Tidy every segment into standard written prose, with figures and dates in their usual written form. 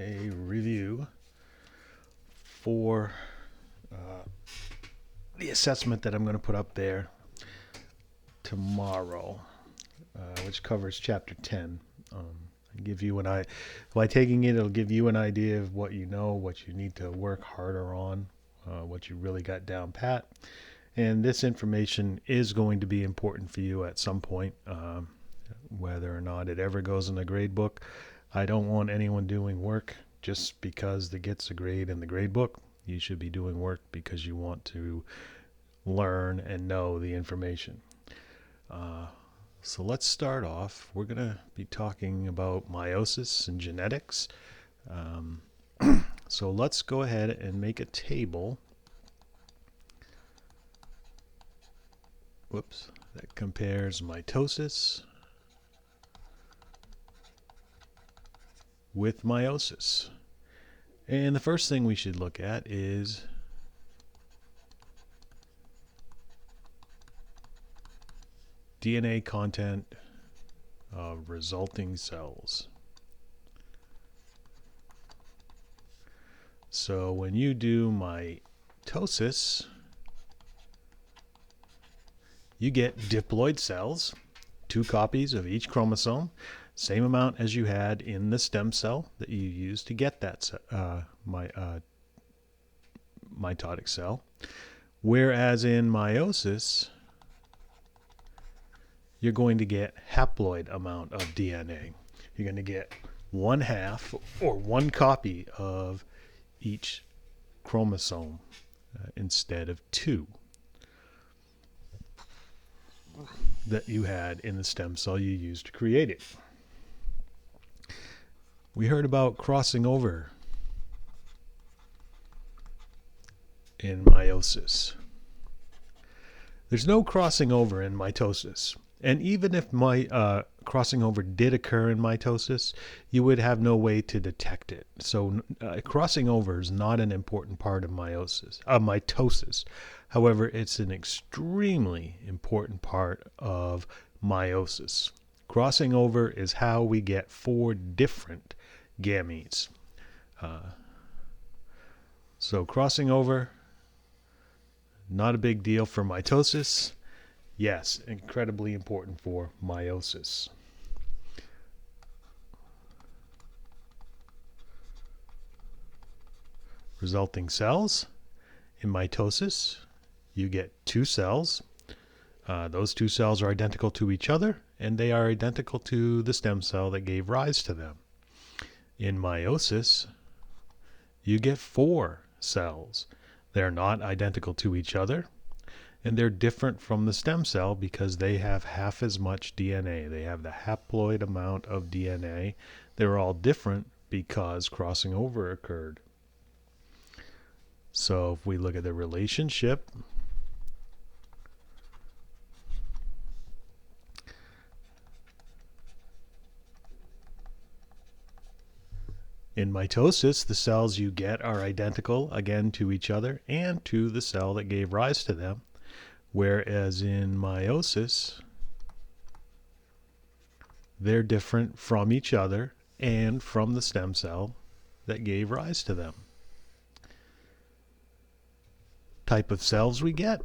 a review for the assessment that I'm going to put up there tomorrow, which covers Chapter 10. Give you by taking it, it'll give you an idea of what you know, what you need to work harder on, what you really got down pat. And this information is going to be important for you at some point, whether or not it ever goes in a grade book. I don't want anyone doing work just because they gets a grade in the grade book. You should be doing work because you want to learn and know the information. So let's start off. We're going to be talking about meiosis and genetics. So let's go ahead and make a table. Whoops, that compares mitosis with meiosis. And the first thing we should look at is DNA content of resulting cells. So when you do mitosis, you get diploid cells, 2 copies of each chromosome, same amount as you had in the stem cell that you used to get that mitotic cell. Whereas in meiosis, you're going to get haploid amount of DNA. You're going to get 1/2 or 1 copy of each chromosome instead of 2 that you had in the stem cell you used to create it. We heard about crossing over in meiosis. There's no crossing over in mitosis. And even if crossing over did occur in mitosis, you would have no way to detect it. So crossing over is not an important part of mitosis. However, it's an extremely important part of meiosis. Crossing over is how we get 4 different gametes. So crossing over, not a big deal for mitosis. Yes, incredibly important for meiosis. Resulting cells. In mitosis, you get 2 cells. Those 2 cells are identical to each other, and they are identical to the stem cell that gave rise to them. In meiosis, you get 4 cells. They're not identical to each other, and they're different from the stem cell because they have half as much DNA. They have the haploid amount of DNA. They're all different because crossing over occurred. So if we look at the relationship, in mitosis, the cells you get are identical again to each other and to the cell that gave rise to them. Whereas in meiosis, they're different from each other and from the stem cell that gave rise to them. Type of cells we get.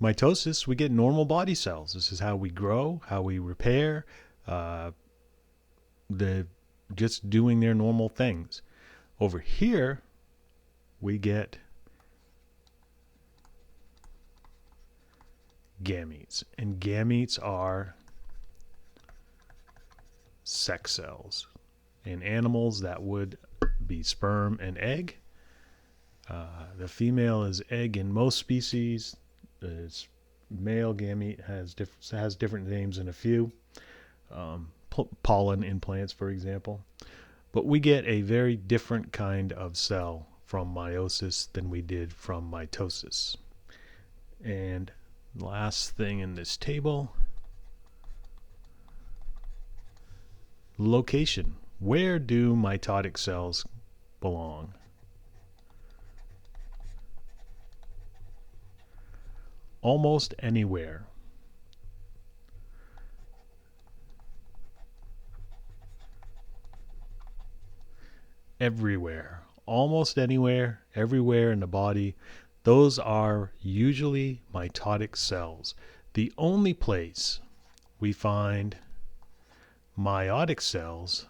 Mitosis, we get normal body cells. This is how we grow, how we repair, just doing their normal things. Over here, we get gametes, and gametes are sex cells. In animals, that would be sperm and egg. The female is egg in most species. The male gamete has different names in a few. Pollen in plants, for example. But we get a very different kind of cell from meiosis than we did from mitosis. And last thing in this table, location. Where do mitotic cells belong? almost anywhere. Everywhere. Almost anywhere, everywhere in the body. Those are usually mitotic cells. The only place we find meiotic cells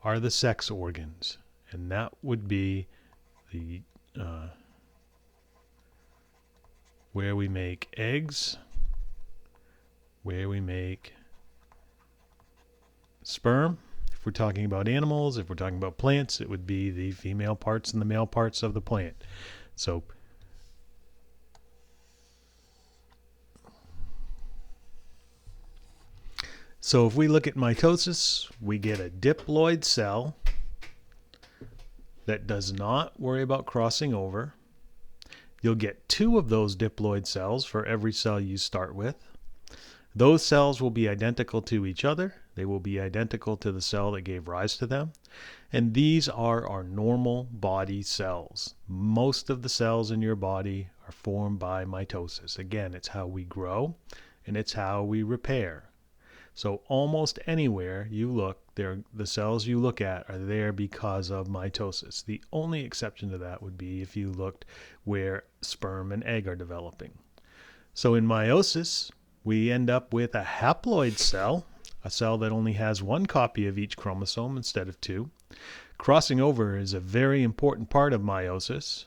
are the sex organs, and that would be the where we make eggs, where we make sperm. If we're talking about animals, if we're talking about plants, it would be the female parts and the male parts of the plant. So if we look at mitosis, we get a diploid cell that does not worry about crossing over. You'll get 2 of those diploid cells for every cell you start with. Those cells will be identical to each other. They will be identical to the cell that gave rise to them. And these are our normal body cells. Most of the cells in your body are formed by mitosis. Again, it's how we grow and it's how we repair. So almost anywhere you look, the cells you look at are there because of mitosis. The only exception to that would be if you looked where sperm and egg are developing. So in meiosis, we end up with a haploid cell, a cell that only has 1 copy of each chromosome instead of 2. Crossing over is a very important part of meiosis.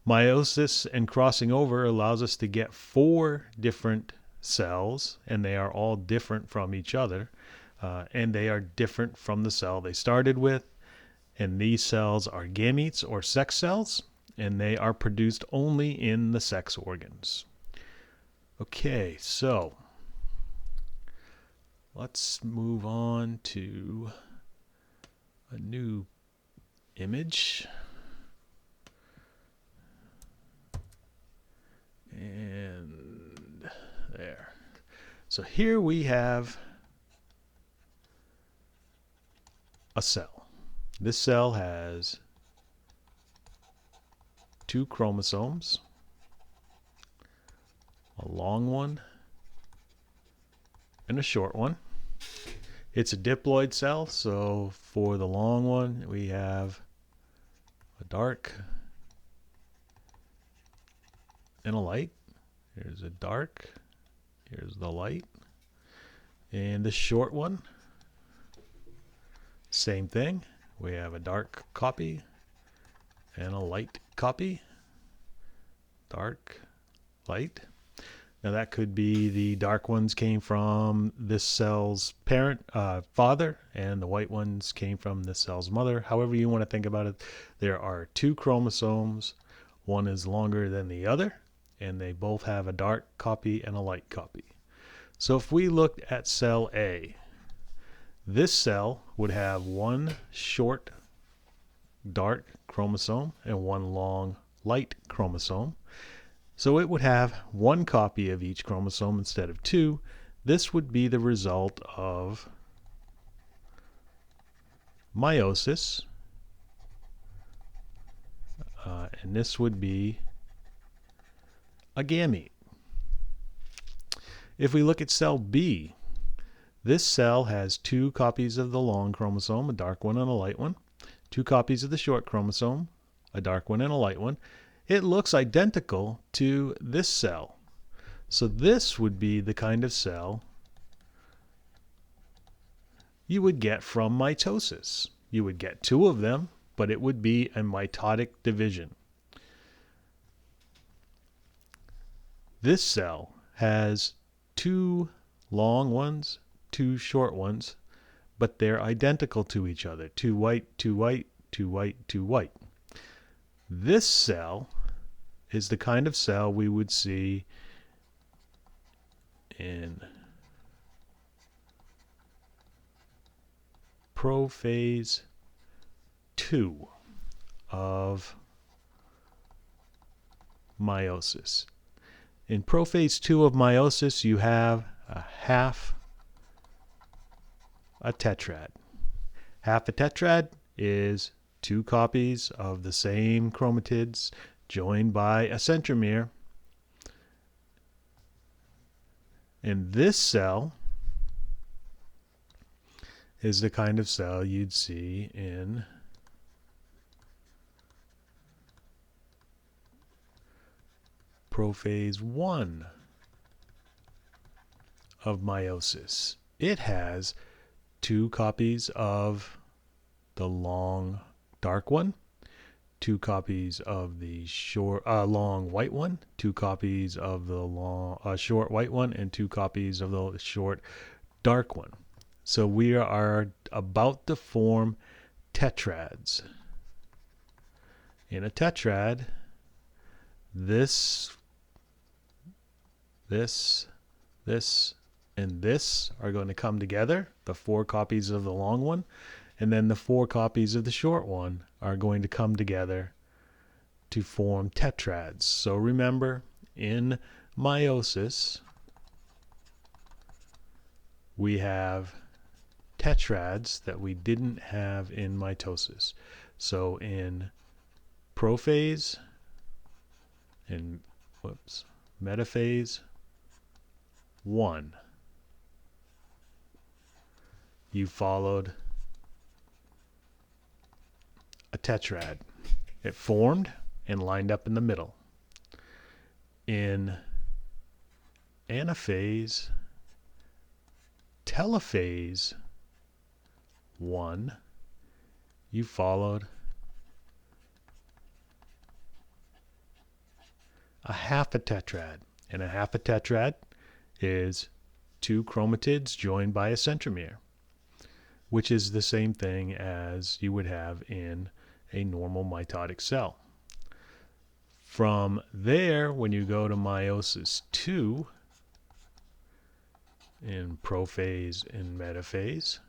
Meiosis and crossing over allows us to get 4 different cells, and they are all different from each other, and they are different from the cell they started with. And these cells are gametes or sex cells, and they are produced only in the sex organs. Okay, so let's move on to a new image. And there. So here we have a cell. This cell has 2 chromosomes, a long one and a short one. It's a diploid cell, so for the long one we have a dark and a light. Here's a dark, here's the light. And the short one, same thing. We have a dark copy and a light copy. Dark, light. Now that could be the dark ones came from this cell's father, and the white ones came from this cell's mother. However you want to think about it, there are 2 chromosomes. One is longer than the other, and they both have a dark copy and a light copy. So if we looked at cell A, this cell would have 1 short dark chromosome and 1 long light chromosome. So it would have 1 copy of each chromosome instead of 2. This would be the result of meiosis, and this would be a gamete. If we look at cell B, this cell has 2 copies of the long chromosome, a dark one and a light one, 2 copies of the short chromosome, a dark one and a light one. It looks identical to this cell. So this would be the kind of cell you would get from mitosis. You would get 2 of them, but it would be a mitotic division. This cell has 2 long ones, 2 short ones, but they're identical to each other. 2 white, 2 white, 2 white, 2 white. This cell is the kind of cell we would see in prophase 2 of meiosis. In prophase 2 of meiosis, you have a half a tetrad. Half a tetrad is 2 copies of the same chromatids joined by a centromere. And this cell is the kind of cell you'd see in prophase 1 of meiosis. It has 2 copies of the long dark one, 2 copies of the long white one, 2 copies of the long short white one, and 2 copies of the short dark one. So we are about to form tetrads. In a tetrad, this, and this are going to come together, the 4 copies of the long one, and then the 4 copies of the short one are going to come together to form tetrads. So remember, in meiosis, we have tetrads that we didn't have in mitosis. So in prophase and metaphase 1, you followed a tetrad. It formed and lined up in the middle. In anaphase, telophase 1, you followed a half a tetrad. And a half a tetrad is 2 chromatids joined by a centromere, which is the same thing as you would have in a normal mitotic cell. From there, when you go to meiosis 2, in prophase and metaphase,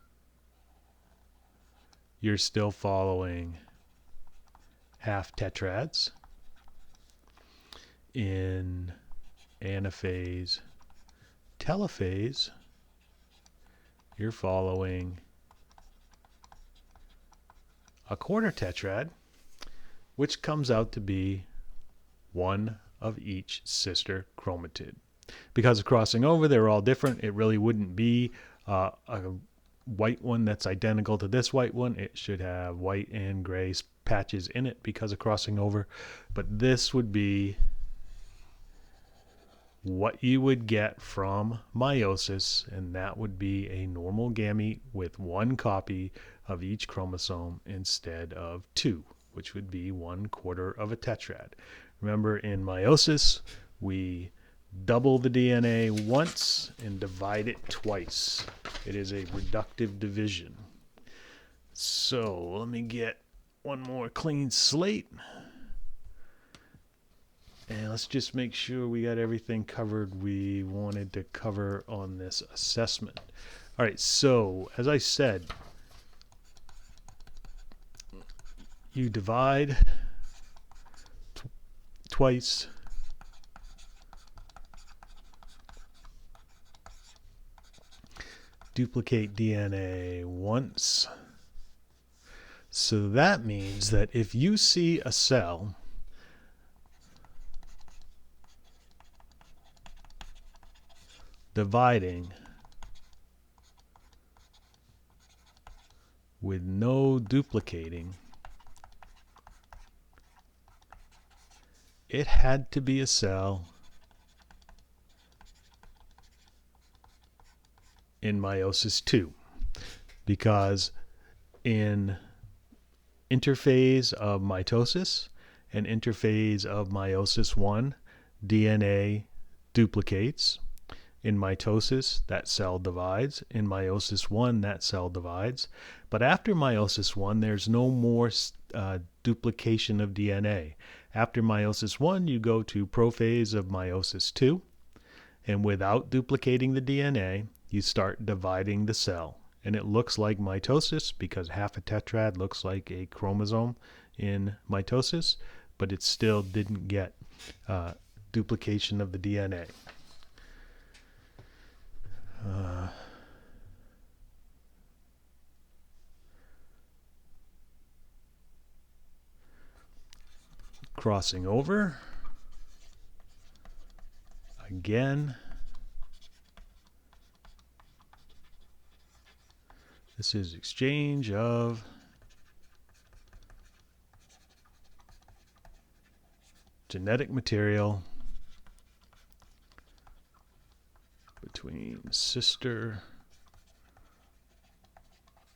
you're still following half tetrads. In anaphase, telophase, you're following a quarter tetrad, which comes out to be 1 of each sister chromatid. Because of crossing over, they're all different. It really wouldn't be a white one that's identical to this white one. It should have white and gray patches in it because of crossing over. But this would be what you would get from meiosis, and that would be a normal gamete with 1 copy of each chromosome instead of 2, which would be 1/4 of a tetrad. Remember, in meiosis, we double the DNA once and divide it twice. It is a reductive division. So let me get one more clean slate. And let's just make sure we got everything covered we wanted to cover on this assessment. All right, so as I said, you divide twice, duplicate DNA once. So that means that if you see a cell dividing with no duplicating, it had to be a cell in meiosis 2, because in interphase of mitosis and interphase of meiosis 1, DNA duplicates. In mitosis, that cell divides. In meiosis 1, that cell divides. But after meiosis 1, there's no more duplication of DNA. After meiosis 1, you go to prophase of meiosis 2, and without duplicating the DNA, you start dividing the cell. And it looks like mitosis because half a tetrad looks like a chromosome in mitosis, but it still didn't get duplication of the DNA. crossing over. Again, this is exchange of genetic material between sister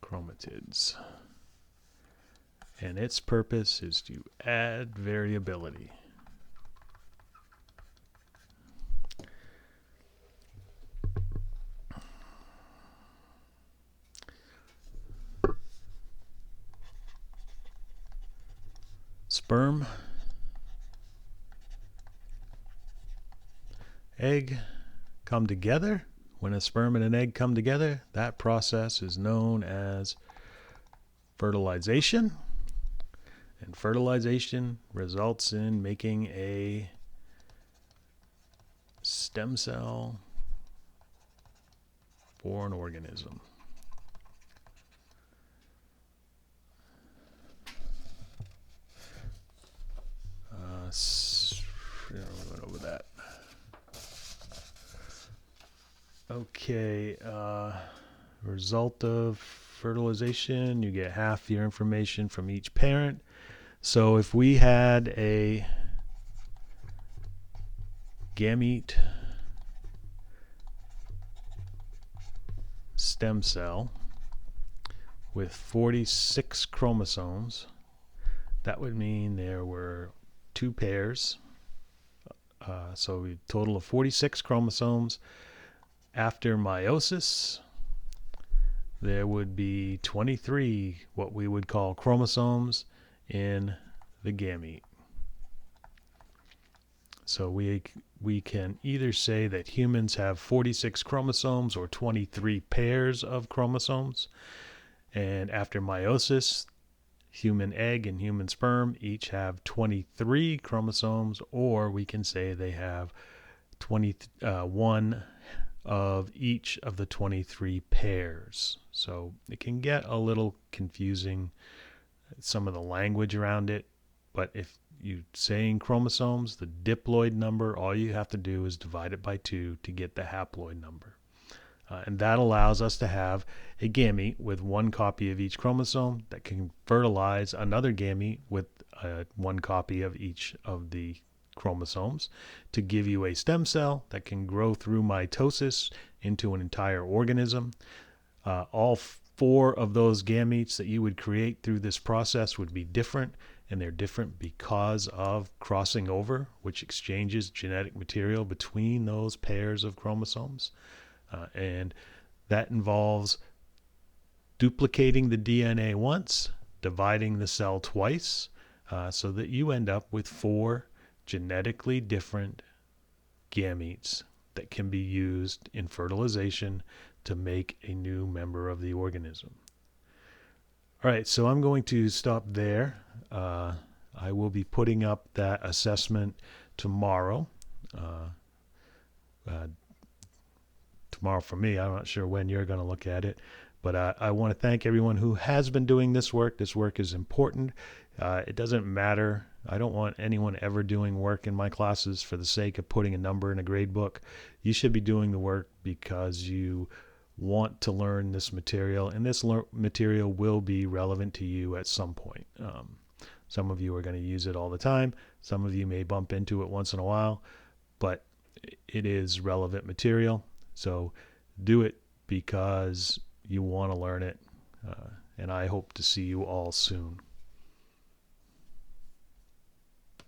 chromatids. And its purpose is to add variability. Sperm, egg come together. When a sperm and an egg come together, that process is known as fertilization. And fertilization results in making a stem cell for an organism. We went over that. Okay, result of fertilization, you get half your information from each parent. So if we had a gamete stem cell with 46 chromosomes, that would mean there were 2 pairs. So a total of 46 chromosomes. After meiosis, there would be 23 what we would call chromosomes in the gamete. So we can either say that humans have 46 chromosomes or 23 pairs of chromosomes. And after meiosis, human egg and human sperm each have 23 chromosomes, or we can say they have 21 of each of the 23 pairs. So it can get a little confusing, some of the language around it, but if you're saying chromosomes, the diploid number, all you have to do is divide it by 2 to get the haploid number. And that allows us to have a gamete with 1 copy of each chromosome that can fertilize another gamete with 1 copy of each of the chromosomes to give you a stem cell that can grow through mitosis into an entire organism. All 4 of those gametes that you would create through this process would be different, and they're different because of crossing over, which exchanges genetic material between those pairs of chromosomes. And that involves duplicating the DNA once, dividing the cell twice, so that you end up with 4 genetically different gametes that can be used in fertilization to make a new member of the organism. All right, so I'm going to stop there. I will be putting up that assessment tomorrow. Tomorrow for me. I'm not sure when you're going to look at it, but I want to thank everyone who has been doing this work. This work is important. It doesn't matter. I don't want anyone ever doing work in my classes for the sake of putting a number in a grade book. You should be doing the work because you want to learn this material, and this material will be relevant to you at some point. Some of you are going to use it all the time. Some of you may bump into it once in a while, but it is relevant material. So do it because you want to learn it, and I hope to see you all soon.